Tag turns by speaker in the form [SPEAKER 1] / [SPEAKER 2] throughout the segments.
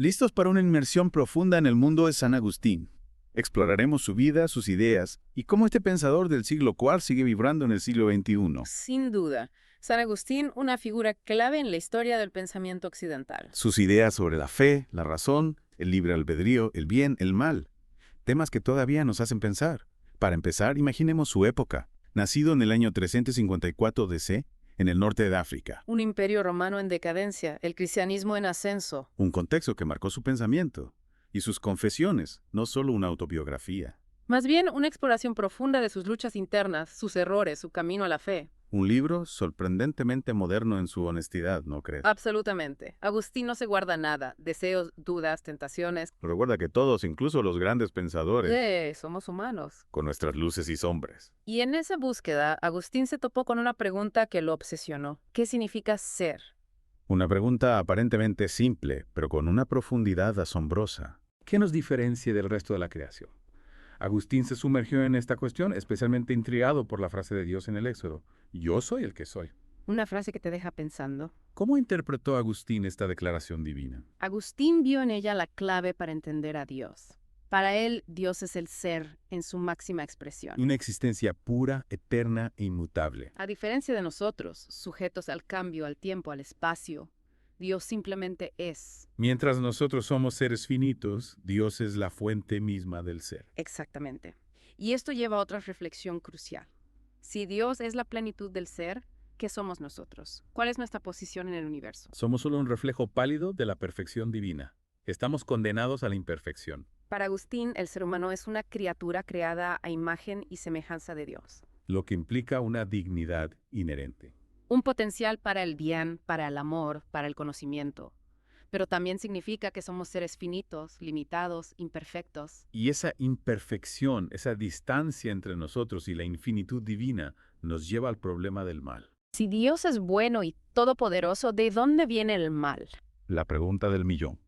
[SPEAKER 1] Listos para una inmersión profunda en el mundo de San Agustín. Exploraremos su vida, sus ideas y cómo este pensador del siglo IV sigue vibrando en el siglo XXI.
[SPEAKER 2] Sin duda, San Agustín, una figura clave en la historia del pensamiento occidental.
[SPEAKER 1] Sus ideas sobre la fe, la razón, el libre albedrío, el bien, el mal. Temas que todavía nos hacen pensar. Para empezar, imaginemos su época. Nacido en el año 354 DC, en el norte de África.
[SPEAKER 2] Un imperio romano en decadencia, el cristianismo en ascenso.
[SPEAKER 1] Un contexto que marcó su pensamiento. Y sus confesiones, no solo una autobiografía.
[SPEAKER 2] Más bien, una exploración profunda de sus luchas internas, sus errores, su camino a la fe.
[SPEAKER 1] Un libro sorprendentemente moderno en su honestidad, ¿no crees?
[SPEAKER 2] Absolutamente. Agustín no se guarda nada. Deseos, dudas, tentaciones.
[SPEAKER 1] Recuerda que todos, incluso los grandes pensadores,
[SPEAKER 2] Somos humanos.
[SPEAKER 1] con nuestras luces y sombras.
[SPEAKER 2] Y en esa búsqueda, Agustín se topó con una pregunta que lo obsesionó. ¿Qué significa ser?
[SPEAKER 1] Una pregunta aparentemente simple, pero con una profundidad asombrosa.
[SPEAKER 3] ¿Qué nos diferencia del resto de la creación? Agustín se sumergió en esta cuestión, especialmente intrigado por la frase de Dios en el Éxodo: yo soy el que soy.
[SPEAKER 2] Una frase que te deja pensando.
[SPEAKER 3] ¿Cómo interpretó Agustín esta declaración divina?
[SPEAKER 2] Agustín vio en ella la clave para entender a Dios. Para él, Dios es el ser en su máxima expresión.
[SPEAKER 3] Una existencia pura, eterna e inmutable.
[SPEAKER 2] A diferencia de nosotros, sujetos al cambio, al tiempo, al espacio, Dios simplemente es.
[SPEAKER 3] Mientras nosotros somos seres finitos, Dios es la fuente misma del ser.
[SPEAKER 2] Exactamente. Y esto lleva a otra reflexión crucial. Si Dios es la plenitud del ser, ¿qué somos nosotros? ¿Cuál es nuestra posición en el universo?
[SPEAKER 3] Somos solo un reflejo pálido de la perfección divina. Estamos condenados a la imperfección,
[SPEAKER 2] Para Agustín, el ser humano es una criatura creada a imagen y semejanza de Dios.
[SPEAKER 3] lo que implica una dignidad inherente.
[SPEAKER 2] Un potencial para el bien, para el amor, para el conocimiento. Pero también significa que somos seres finitos, limitados, imperfectos.
[SPEAKER 3] Y esa imperfección, esa distancia entre nosotros y la infinitud divina, nos lleva al problema del mal.
[SPEAKER 2] Si Dios es bueno y todopoderoso, ¿de dónde viene el mal?
[SPEAKER 1] La pregunta del millón.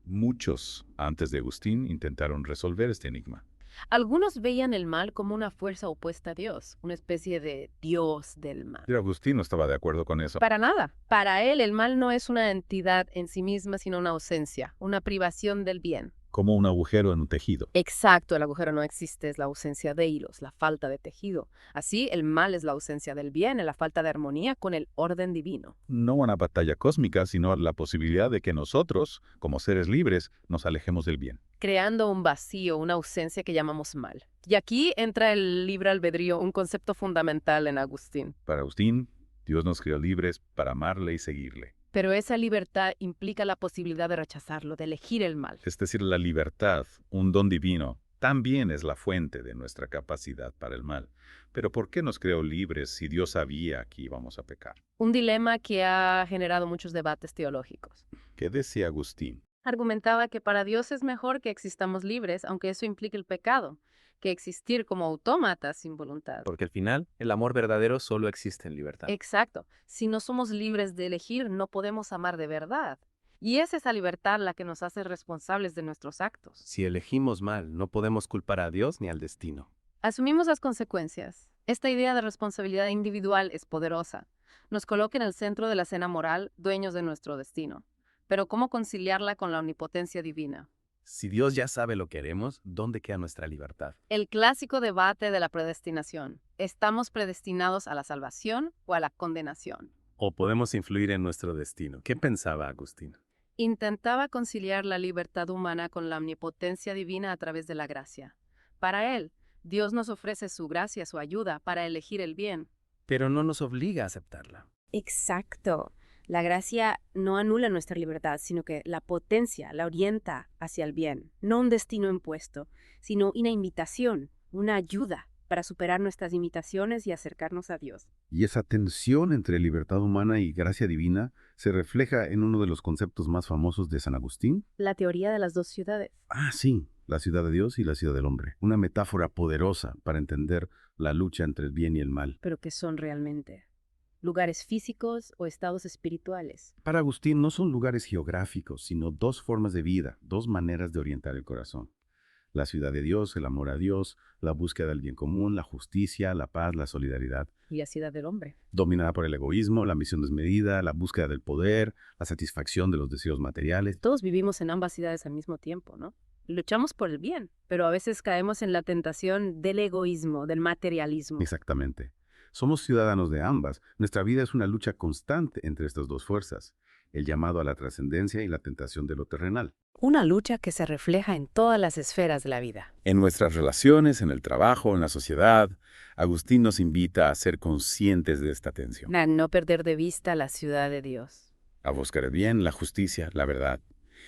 [SPEAKER 1] Muchos, antes de Agustín, intentaron resolver este enigma.
[SPEAKER 2] Algunos veían el mal como una fuerza opuesta a Dios, una especie de Dios del mal.
[SPEAKER 1] Pero Agustín no estaba de acuerdo con eso.
[SPEAKER 2] Para nada. Para él, el mal no es una entidad en sí misma, sino una ausencia, una privación del bien.
[SPEAKER 1] Como un agujero en un tejido.
[SPEAKER 2] Exacto, el agujero no existe, es la ausencia de hilos, la falta de tejido. Así, el mal es la ausencia del bien, la falta de armonía con el orden divino.
[SPEAKER 1] No una batalla cósmica, sino la posibilidad de que nosotros, como seres libres, nos alejemos del bien.
[SPEAKER 2] Creando un vacío, una ausencia que llamamos mal. Y aquí entra el libre albedrío, un concepto fundamental en Agustín.
[SPEAKER 1] Para Agustín, Dios nos creó libres para amarle y seguirle.
[SPEAKER 2] Pero esa libertad implica la posibilidad de rechazarlo, de elegir el mal.
[SPEAKER 1] Es decir, la libertad, un don divino, también es la fuente de nuestra capacidad para el mal. Pero ¿por qué nos creó libres si Dios sabía que íbamos a pecar?
[SPEAKER 2] Un dilema que ha generado muchos debates teológicos.
[SPEAKER 1] ¿Qué decía Agustín?
[SPEAKER 2] Argumentaba que para Dios es mejor que existamos libres, aunque eso implique el pecado, que existir como autómatas sin voluntad.
[SPEAKER 4] Porque al final, el amor verdadero solo existe en libertad.
[SPEAKER 2] Exacto. Si no somos libres de elegir, no podemos amar de verdad. Y es esa libertad la que nos hace responsables de nuestros actos.
[SPEAKER 4] Si elegimos mal, no podemos culpar a Dios ni al destino.
[SPEAKER 2] Asumimos las consecuencias. Esta idea de responsabilidad individual es poderosa. Nos coloca en el centro de la escena moral, dueños de nuestro destino. Pero ¿cómo conciliarla con la omnipotencia divina?
[SPEAKER 4] Si Dios ya sabe lo que haremos, ¿dónde queda nuestra libertad?
[SPEAKER 2] El clásico debate de la predestinación. ¿Estamos predestinados a la salvación o a la condenación?
[SPEAKER 4] ¿O podemos influir en nuestro destino? ¿Qué pensaba Agustín?
[SPEAKER 2] Intentaba conciliar la libertad humana con la omnipotencia divina a través de la gracia. Para él, Dios nos ofrece su gracia, su ayuda para elegir el bien.
[SPEAKER 4] Pero no nos obliga a aceptarla.
[SPEAKER 5] Exacto. La gracia no anula nuestra libertad, sino que la potencia, la orienta hacia el bien. No un destino impuesto, sino una invitación, una ayuda para superar nuestras limitaciones y acercarnos a Dios.
[SPEAKER 1] Y esa tensión entre libertad humana y gracia divina se refleja en uno de los conceptos más famosos de San Agustín.
[SPEAKER 5] La teoría de las dos ciudades.
[SPEAKER 1] Ah, sí, la ciudad de Dios y la ciudad del hombre. Una metáfora poderosa para entender la lucha entre el bien y el mal.
[SPEAKER 5] Pero ¿qué son realmente? ¿Lugares físicos o estados espirituales?
[SPEAKER 1] Para Agustín no son lugares geográficos, sino dos formas de vida, dos maneras de orientar el corazón. La ciudad de Dios, el amor a Dios, la búsqueda del bien común, la justicia, la paz, la solidaridad.
[SPEAKER 2] Y la ciudad del hombre.
[SPEAKER 1] Dominada por el egoísmo, la ambición desmedida, la búsqueda del poder, la satisfacción de los deseos materiales.
[SPEAKER 2] Todos vivimos en ambas ciudades al mismo tiempo, ¿no? Luchamos por el bien, pero a veces caemos en la tentación del egoísmo, del materialismo.
[SPEAKER 1] Exactamente. Somos ciudadanos de ambas. Nuestra vida es una lucha constante entre estas dos fuerzas, el llamado a la trascendencia y la tentación de lo terrenal.
[SPEAKER 2] Una lucha que se refleja en todas las esferas de la vida.
[SPEAKER 3] En nuestras relaciones, en el trabajo, en la sociedad, Agustín nos invita a ser conscientes de esta tensión.
[SPEAKER 2] A no perder de vista la ciudad de Dios.
[SPEAKER 3] A buscar el bien, la justicia, la verdad.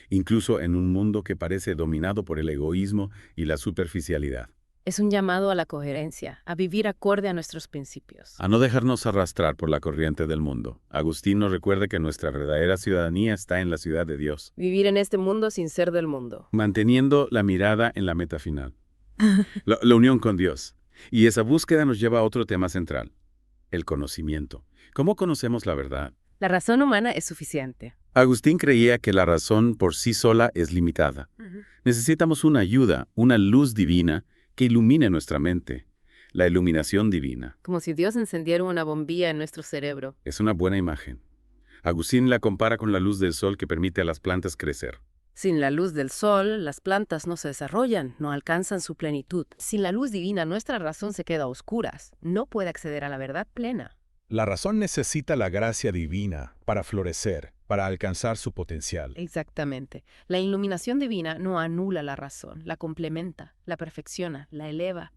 [SPEAKER 3] Incluso en un mundo que parece dominado por el egoísmo y la superficialidad.
[SPEAKER 2] Es un llamado a la coherencia, a vivir acorde a nuestros principios.
[SPEAKER 3] A no dejarnos arrastrar por la corriente del mundo. Agustín nos recuerda que nuestra verdadera ciudadanía está en la ciudad de Dios,
[SPEAKER 2] Vivir en este mundo sin ser del mundo.
[SPEAKER 3] manteniendo la mirada en la meta final. La unión con Dios. Y esa búsqueda nos lleva a otro tema central, el conocimiento. ¿Cómo conocemos la verdad?
[SPEAKER 2] La razón humana es suficiente.
[SPEAKER 3] Agustín creía que la razón por sí sola es limitada. Necesitamos una ayuda, una luz divina que ilumine nuestra mente. La iluminación divina.
[SPEAKER 2] Como si Dios encendiera una bombilla en nuestro cerebro.
[SPEAKER 3] Es una buena imagen. Agustín la compara con la luz del sol que permite a las plantas crecer.
[SPEAKER 2] Sin la luz del sol, las plantas no se desarrollan, no alcanzan su plenitud. Sin la luz divina, nuestra razón se queda a oscuras. No puede acceder a la verdad plena.
[SPEAKER 6] La razón necesita la gracia divina para florecer, para alcanzar su potencial.
[SPEAKER 2] Exactamente. La iluminación divina no anula la razón, la complementa, la perfecciona, la eleva.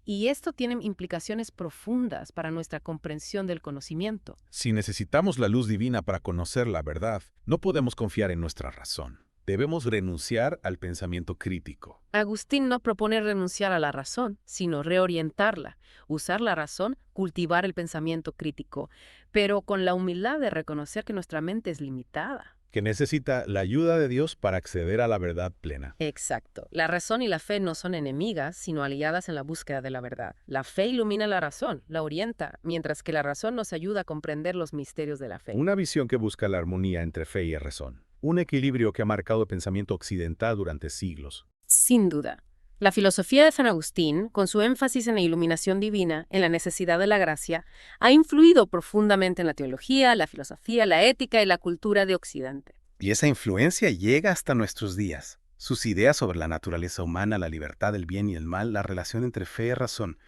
[SPEAKER 2] Y esto tiene implicaciones profundas para nuestra comprensión del conocimiento.
[SPEAKER 6] Si necesitamos la luz divina para conocer la verdad, no podemos confiar en nuestra razón. Debemos renunciar al pensamiento crítico.
[SPEAKER 2] Agustín no propone renunciar a la razón, sino reorientarla, usar la razón, cultivar el pensamiento crítico, pero con la humildad de reconocer que nuestra mente es limitada.
[SPEAKER 6] Que necesita la ayuda de Dios para acceder a la verdad plena.
[SPEAKER 2] Exacto. La razón y la fe no son enemigas, sino aliadas en la búsqueda de la verdad. La fe ilumina la razón, la orienta, mientras que la razón nos ayuda a comprender los misterios de la fe.
[SPEAKER 6] Una visión que busca la armonía entre fe y razón. Un equilibrio que ha marcado el pensamiento occidental durante siglos.
[SPEAKER 2] Sin duda. La filosofía de San Agustín, con su énfasis en la iluminación divina, en la necesidad de la gracia, ha influido profundamente en la teología, la filosofía, la ética y la cultura de Occidente.
[SPEAKER 7] Y esa influencia llega hasta nuestros días. Sus ideas sobre la naturaleza humana, la libertad, el bien y el mal, la relación entre fe y razón,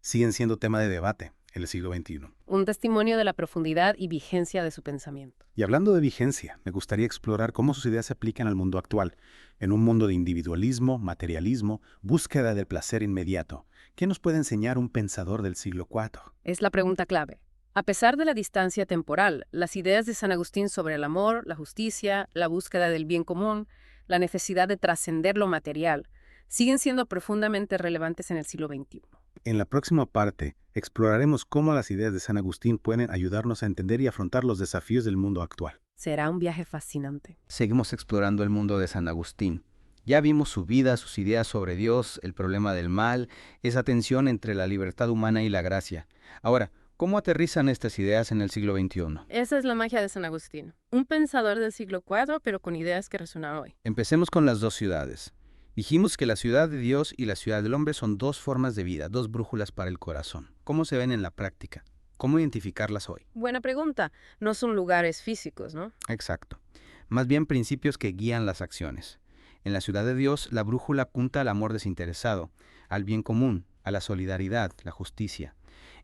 [SPEAKER 7] siguen siendo tema de debate en el siglo XXI.
[SPEAKER 2] Un testimonio de la profundidad y vigencia de su pensamiento.
[SPEAKER 7] Y hablando de vigencia, me gustaría explorar cómo sus ideas se aplican al mundo actual, en un mundo de individualismo, materialismo, búsqueda del placer inmediato. ¿Qué nos puede enseñar un pensador del siglo IV?
[SPEAKER 2] Es la pregunta clave. A pesar de la distancia temporal, las ideas de San Agustín sobre el amor, la justicia, la búsqueda del bien común, la necesidad de trascender lo material, siguen siendo profundamente relevantes en el siglo XXI.
[SPEAKER 7] En la próxima parte, exploraremos cómo las ideas de San Agustín pueden ayudarnos a entender y afrontar los desafíos del mundo actual.
[SPEAKER 2] Será un viaje fascinante.
[SPEAKER 8] Seguimos explorando el mundo de San Agustín. Ya vimos su vida, sus ideas sobre Dios, el problema del mal, esa tensión entre la libertad humana y la gracia. Ahora, ¿cómo aterrizan estas ideas en el siglo XXI?
[SPEAKER 2] Esa es la magia de San Agustín. Un pensador del siglo IV, pero con ideas que resuenan hoy.
[SPEAKER 8] Empecemos con las dos ciudades. Dijimos que la ciudad de Dios y la ciudad del hombre son dos formas de vida, dos brújulas para el corazón. ¿Cómo se ven en la práctica? ¿Cómo identificarlas hoy?
[SPEAKER 2] Buena pregunta. No son lugares físicos, ¿no?
[SPEAKER 8] Exacto. Más bien principios que guían las acciones. En la ciudad de Dios, la brújula apunta al amor desinteresado, al bien común, a la solidaridad, la justicia.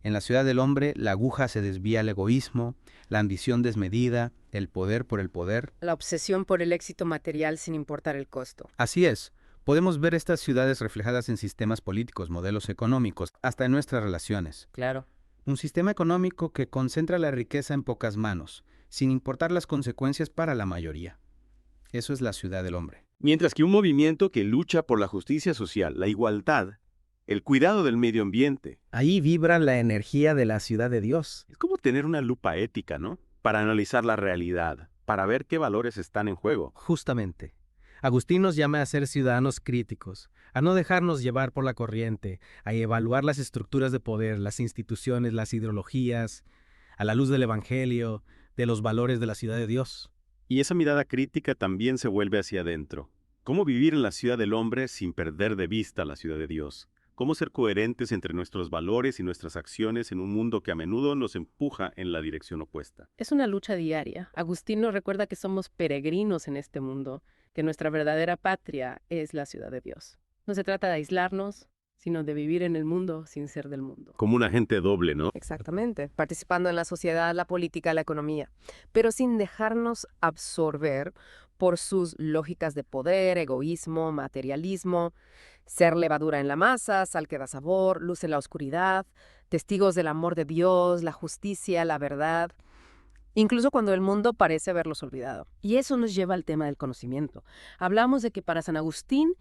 [SPEAKER 8] En la ciudad del hombre, la aguja se desvía al egoísmo, la ambición desmedida, el poder por el poder.
[SPEAKER 2] La obsesión por el éxito material sin importar el costo.
[SPEAKER 8] Así es. Podemos ver estas ciudades reflejadas en sistemas políticos, modelos económicos, hasta en nuestras relaciones.
[SPEAKER 2] Claro.
[SPEAKER 8] Un sistema económico que concentra la riqueza en pocas manos, sin importar las consecuencias para la mayoría. Eso es la ciudad del hombre.
[SPEAKER 9] Mientras que un movimiento que lucha por la justicia social, la igualdad, el cuidado del medio ambiente.
[SPEAKER 10] Ahí vibra la energía de la ciudad de Dios.
[SPEAKER 9] Es como tener una lupa ética, ¿no? Para analizar la realidad, para ver qué valores están en juego.
[SPEAKER 10] Justamente. Agustín nos llama a ser ciudadanos críticos, a no dejarnos llevar por la corriente, a evaluar las estructuras de poder, las instituciones, las ideologías, a la luz del Evangelio, de los valores de la ciudad de Dios.
[SPEAKER 9] Y esa mirada crítica también se vuelve hacia adentro. ¿Cómo vivir en la ciudad del hombre sin perder de vista la ciudad de Dios? ¿Cómo ser coherentes entre nuestros valores y nuestras acciones en un mundo que a menudo nos empuja en la dirección opuesta?
[SPEAKER 2] Es una lucha diaria. Agustín nos recuerda que somos peregrinos en este mundo, que nuestra verdadera patria es la ciudad de Dios. No se trata de aislarnos, sino de vivir en el mundo sin ser del mundo.
[SPEAKER 9] Como un agente doble, ¿no?
[SPEAKER 2] Exactamente, participando en la sociedad, la política, la economía, pero sin dejarnos absorber por sus lógicas de poder, egoísmo, materialismo, ser levadura en la masa, sal que da sabor, luz en la oscuridad, testigos del amor de Dios, la justicia, la verdad, incluso cuando el mundo parece haberlos olvidado. Y eso nos lleva al tema del conocimiento. Hablamos de que para San Agustín,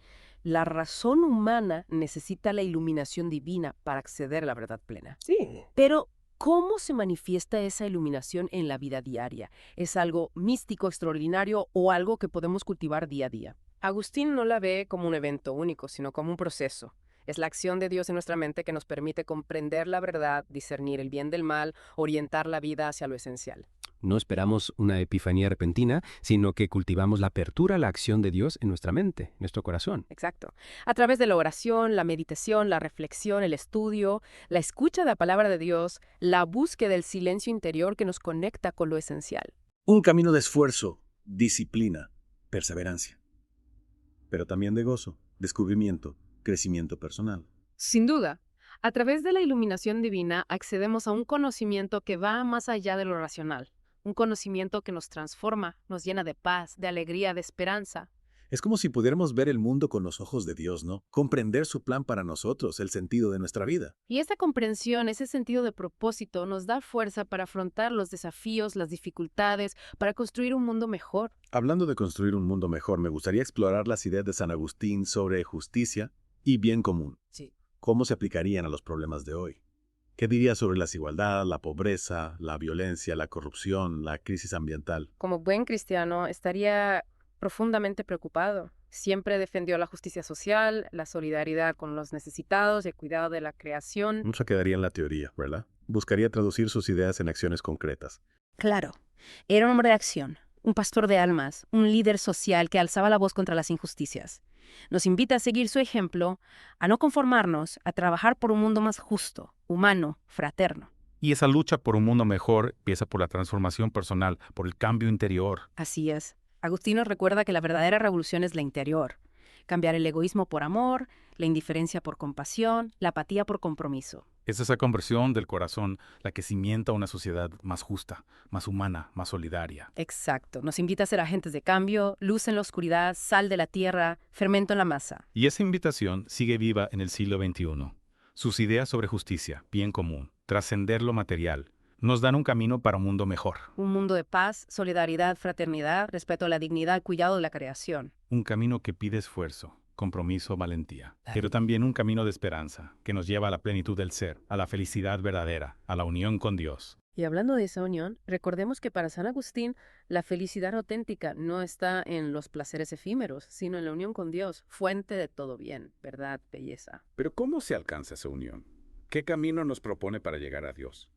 [SPEAKER 2] la razón humana necesita la iluminación divina para acceder a la verdad plena.
[SPEAKER 11] Sí.
[SPEAKER 2] Pero, ¿cómo se manifiesta esa iluminación en la vida diaria? ¿Es algo místico, extraordinario o algo que podemos cultivar día a día? Agustín no la ve como un evento único, sino como un proceso. Es la acción de Dios en nuestra mente que nos permite comprender la verdad, discernir el bien del mal, orientar la vida hacia lo esencial.
[SPEAKER 11] No esperamos una epifanía repentina, sino que cultivamos la apertura a la acción de Dios en nuestra mente, en nuestro corazón.
[SPEAKER 2] Exacto. A través de la oración, la meditación, la reflexión, el estudio, la escucha de la palabra de Dios, la búsqueda del silencio interior que nos conecta con lo esencial.
[SPEAKER 12] Un camino de esfuerzo, disciplina, perseverancia. Pero también de gozo, descubrimiento, crecimiento personal.
[SPEAKER 2] Sin duda, a través de la iluminación divina accedemos a un conocimiento que va más allá de lo racional. Un conocimiento que nos transforma, nos llena de paz, de alegría, de esperanza.
[SPEAKER 12] Es como si pudiéramos ver el mundo con los ojos de Dios, ¿no? Comprender su plan para nosotros, el sentido de nuestra vida.
[SPEAKER 2] Y esta comprensión, ese sentido de propósito, nos da fuerza para afrontar los desafíos, las dificultades, para construir un mundo mejor.
[SPEAKER 12] Hablando de construir un mundo mejor, me gustaría explorar las ideas de San Agustín sobre justicia y bien común.
[SPEAKER 2] Sí.
[SPEAKER 12] ¿Cómo se aplicarían a los problemas de hoy? ¿Qué diría sobre la desigualdad, la pobreza, la violencia, la corrupción, la crisis ambiental?
[SPEAKER 2] Como buen cristiano, estaría profundamente preocupado. Siempre defendió la justicia social, la solidaridad con los necesitados, el cuidado de la creación.
[SPEAKER 12] No se quedaría en la teoría, ¿verdad? Buscaría traducir sus ideas en acciones concretas.
[SPEAKER 5] Claro, era un hombre de acción, un pastor de almas, un líder social que alzaba la voz contra las injusticias. Nos invita a seguir su ejemplo, a no conformarnos, a trabajar por un mundo más justo, humano, fraterno.
[SPEAKER 13] Y esa lucha por un mundo mejor empieza por la transformación personal, por el cambio interior.
[SPEAKER 5] Así es. Agustín nos recuerda que la verdadera revolución es la interior. Cambiar el egoísmo por amor, la indiferencia por compasión, la apatía por compromiso.
[SPEAKER 13] Es esa conversión del corazón la que cimienta una sociedad más justa, más humana, más solidaria.
[SPEAKER 2] Exacto. Nos invita a ser agentes de cambio, luz en la oscuridad, sal de la tierra, fermento en la masa.
[SPEAKER 13] Y esa invitación sigue viva en el siglo XXI. Sus ideas sobre justicia, bien común, trascender lo material, nos dan un camino para un mundo mejor.
[SPEAKER 2] Un mundo de paz, solidaridad, fraternidad, respeto a la dignidad, cuidado de la creación.
[SPEAKER 13] Un camino que pide esfuerzo, compromiso, valentía. Pero también un camino de esperanza, que nos lleva a la plenitud del ser, a la felicidad verdadera, a la unión con Dios.
[SPEAKER 2] Y hablando de esa unión, recordemos que para San Agustín, la felicidad auténtica no está en los placeres efímeros, sino en la unión con Dios, fuente de todo bien, verdad, belleza.
[SPEAKER 3] Pero ¿cómo se alcanza esa unión? ¿Qué camino nos propone para llegar a Dios?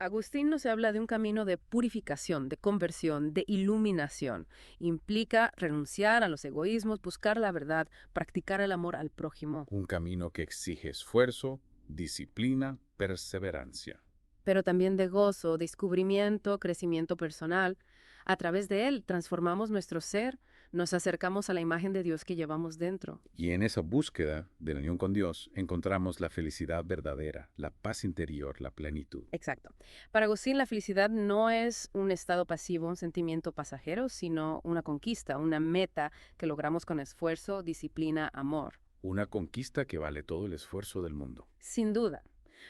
[SPEAKER 2] Agustín nos habla de un camino de purificación, de conversión, de iluminación. Implica renunciar a los egoísmos, buscar la verdad, practicar el amor al prójimo.
[SPEAKER 3] Un camino que exige esfuerzo, disciplina, perseverancia.
[SPEAKER 2] Pero también de gozo, descubrimiento, crecimiento personal. A través de él transformamos nuestro ser, nos acercamos a la imagen de Dios que llevamos dentro.
[SPEAKER 3] Y en esa búsqueda de la unión con Dios encontramos la felicidad verdadera, la paz interior, la plenitud.
[SPEAKER 2] Exacto. Para Agustín, la felicidad no es un estado pasivo, un sentimiento pasajero, sino una conquista, una meta que logramos con esfuerzo, disciplina, amor.
[SPEAKER 3] Una conquista que vale todo el esfuerzo del mundo.
[SPEAKER 2] Sin duda.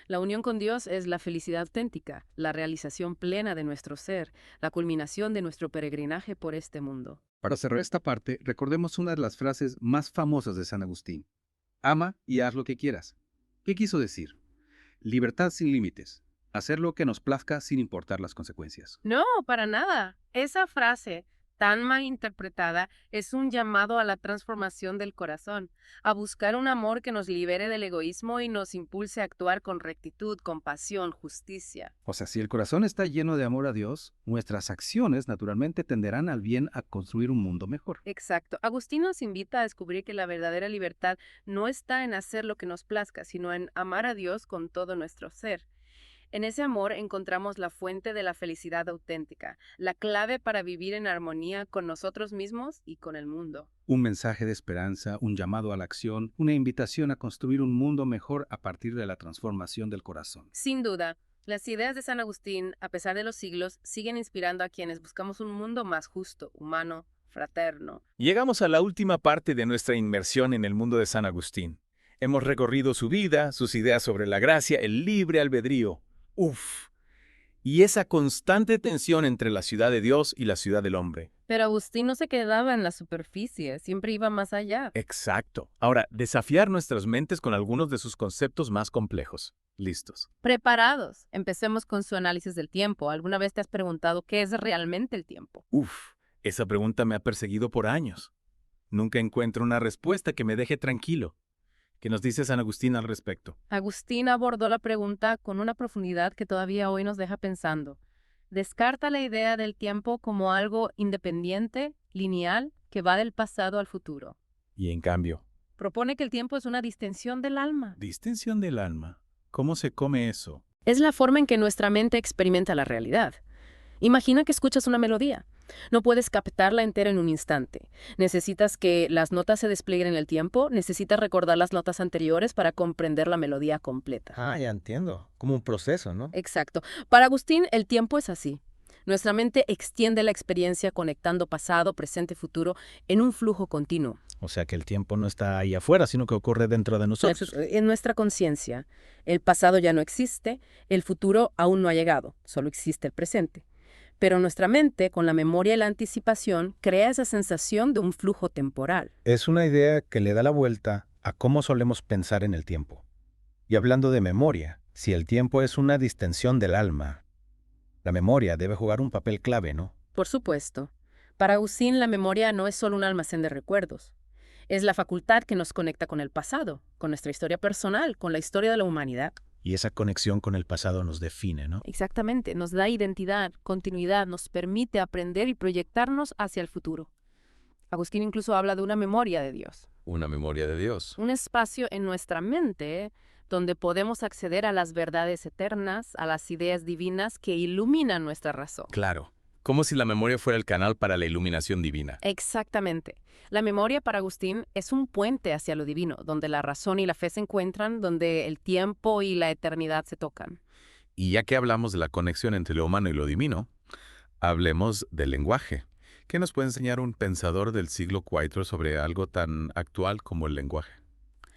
[SPEAKER 2] La unión con Dios es la felicidad auténtica, la realización plena de nuestro ser, la culminación de nuestro peregrinaje por este mundo.
[SPEAKER 8] Para cerrar esta parte, recordemos una de las frases más famosas de San Agustín. Ama y haz lo que quieras. ¿Qué quiso decir? Libertad sin límites. Hacer lo que nos plazca sin importar las consecuencias.
[SPEAKER 2] No, para nada. Esa frase tan mal interpretada, es un llamado a la transformación del corazón, a buscar un amor que nos libere del egoísmo y nos impulse a actuar con rectitud, compasión, justicia.
[SPEAKER 8] O sea, si el corazón está lleno de amor a Dios, nuestras acciones naturalmente tenderán al bien, a construir un mundo mejor.
[SPEAKER 2] Exacto. Agustín nos invita a descubrir que la verdadera libertad no está en hacer lo que nos plazca, sino en amar a Dios con todo nuestro ser. En ese amor encontramos la fuente de la felicidad auténtica, la clave para vivir en armonía con nosotros mismos y con el mundo.
[SPEAKER 8] Un mensaje de esperanza, un llamado a la acción, una invitación a construir un mundo mejor a partir de la transformación del corazón.
[SPEAKER 2] Sin duda, las ideas de San Agustín, a pesar de los siglos, siguen inspirando a quienes buscamos un mundo más justo, humano, fraterno.
[SPEAKER 6] Llegamos a la última parte de nuestra inmersión en el mundo de San Agustín. Hemos recorrido su vida, sus ideas sobre la gracia, el libre albedrío. ¡Uf! Y esa constante tensión entre la ciudad de Dios y la ciudad del hombre.
[SPEAKER 2] Pero Agustín no se quedaba en la superficie, siempre iba más allá.
[SPEAKER 6] Exacto. Ahora, desafiar nuestras mentes con algunos de sus conceptos más complejos. Listos.
[SPEAKER 2] Preparados. Empecemos con su análisis del tiempo. ¿Alguna vez te has preguntado qué es realmente el tiempo?
[SPEAKER 6] Uf, esa pregunta me ha perseguido por años. Nunca encuentro una respuesta que me deje tranquilo. ¿Qué nos dice San Agustín al respecto?
[SPEAKER 2] Agustín abordó la pregunta con una profundidad que todavía hoy nos deja pensando. Descarta la idea del tiempo como algo independiente, lineal, que va del pasado al futuro.
[SPEAKER 6] Y en cambio,
[SPEAKER 2] Propone que el tiempo es una distensión del alma.
[SPEAKER 6] distensión del alma. ¿Cómo se come eso?
[SPEAKER 2] Es la forma en que nuestra mente experimenta la realidad. Imagina que escuchas una melodía. No puedes captarla entera en un instante. Necesitas que las notas se desplieguen en el tiempo, necesitas recordar las notas anteriores para comprender la melodía completa.
[SPEAKER 10] Ah, ya entiendo. Como un proceso, ¿no?
[SPEAKER 2] Exacto. Para Agustín, el tiempo es así. Nuestra mente extiende la experiencia conectando pasado, presente, futuro en un flujo continuo.
[SPEAKER 10] O sea que el tiempo no está ahí afuera, sino que ocurre dentro de nosotros.
[SPEAKER 2] En nuestra conciencia, el pasado ya no existe, el futuro aún no ha llegado, solo existe el presente. Pero nuestra mente, con la memoria y la anticipación, crea esa sensación de un flujo temporal.
[SPEAKER 7] Es una idea que le da la vuelta a cómo solemos pensar en el tiempo. Y hablando de memoria, si el tiempo es una distensión del alma, la memoria debe jugar un papel clave, ¿no?
[SPEAKER 2] Por supuesto. Para Agustín, la memoria no es solo un almacén de recuerdos. Es la facultad que nos conecta con el pasado, con nuestra historia personal, con la historia de la humanidad.
[SPEAKER 7] Y esa conexión con el pasado nos define, ¿no?
[SPEAKER 2] Exactamente, nos da identidad, continuidad, nos permite aprender y proyectarnos hacia el futuro. Agustín incluso habla de una memoria de Dios.
[SPEAKER 3] Una memoria de Dios.
[SPEAKER 2] Un espacio en nuestra mente donde podemos acceder a las verdades eternas, a las ideas divinas que iluminan nuestra razón.
[SPEAKER 6] Claro. Como si la memoria fuera el canal para la iluminación divina.
[SPEAKER 2] Exactamente. La memoria para Agustín es un puente hacia lo divino, donde la razón y la fe se encuentran, donde el tiempo y la eternidad se tocan.
[SPEAKER 3] Y ya que hablamos de la conexión entre lo humano y lo divino, hablemos del lenguaje. ¿Qué nos puede enseñar un pensador del siglo IV sobre algo tan actual como el lenguaje?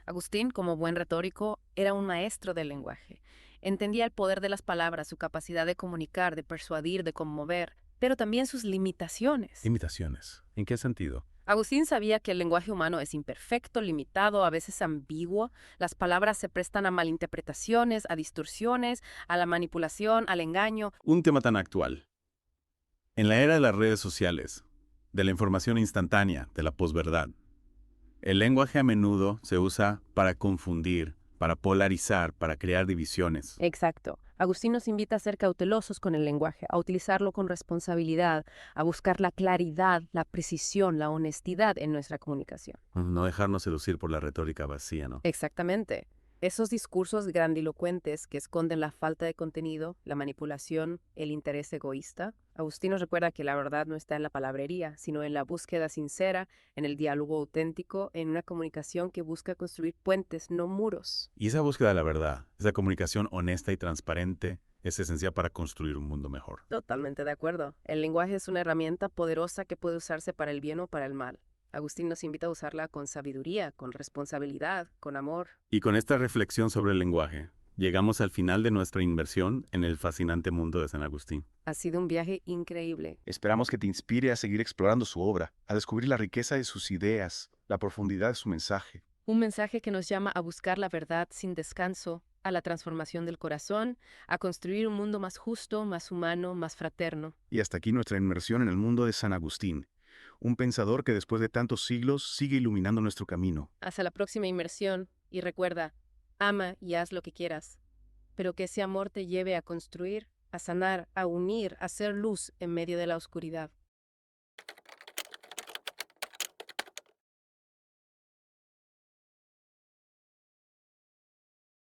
[SPEAKER 2] Agustín, como buen retórico, era un maestro del lenguaje. Entendía el poder de las palabras, su capacidad de comunicar, de persuadir, de conmover, pero también sus limitaciones.
[SPEAKER 3] Limitaciones. ¿En qué sentido?
[SPEAKER 2] Agustín sabía que el lenguaje humano es imperfecto, limitado, a veces ambiguo. Las palabras se prestan a malinterpretaciones, a distorsiones, a la manipulación, al engaño.
[SPEAKER 9] Un tema tan actual. En la era de las redes sociales, de la información instantánea, de la posverdad, el lenguaje a menudo se usa para confundir, para polarizar, para crear divisiones.
[SPEAKER 2] Exacto. Agustín nos invita a ser cautelosos con el lenguaje, a utilizarlo con responsabilidad, a buscar la claridad, la precisión, la honestidad en nuestra comunicación.
[SPEAKER 9] No dejarnos seducir por la retórica vacía, ¿no?
[SPEAKER 2] Exactamente. Esos discursos grandilocuentes que esconden la falta de contenido, la manipulación, el interés egoísta. Agustín nos recuerda que la verdad no está en la palabrería, sino en la búsqueda sincera, en el diálogo auténtico, en una comunicación que busca construir puentes, no muros.
[SPEAKER 9] Y esa búsqueda de la verdad, esa comunicación honesta y transparente, es esencial para construir un mundo mejor.
[SPEAKER 2] Totalmente de acuerdo. El lenguaje es una herramienta poderosa que puede usarse para el bien o para el mal. Agustín nos invita a usarla con sabiduría, con responsabilidad, con amor.
[SPEAKER 9] Y con esta reflexión sobre el lenguaje, llegamos al final de nuestra inmersión en el fascinante mundo de San Agustín.
[SPEAKER 2] Ha sido un viaje increíble.
[SPEAKER 7] Esperamos que te inspire a seguir explorando su obra, a descubrir la riqueza de sus ideas, la profundidad de su mensaje.
[SPEAKER 2] Un mensaje que nos llama a buscar la verdad sin descanso, a la transformación del corazón, a construir un mundo más justo, más humano, más fraterno.
[SPEAKER 7] Y hasta aquí nuestra inmersión en el mundo de San Agustín.
[SPEAKER 1] un pensador que después de tantos siglos sigue iluminando nuestro camino.
[SPEAKER 2] Hasta la próxima inmersión y recuerda, ama y haz lo que quieras, pero que ese amor te lleve a construir, a sanar, a unir, a ser luz en medio de la oscuridad.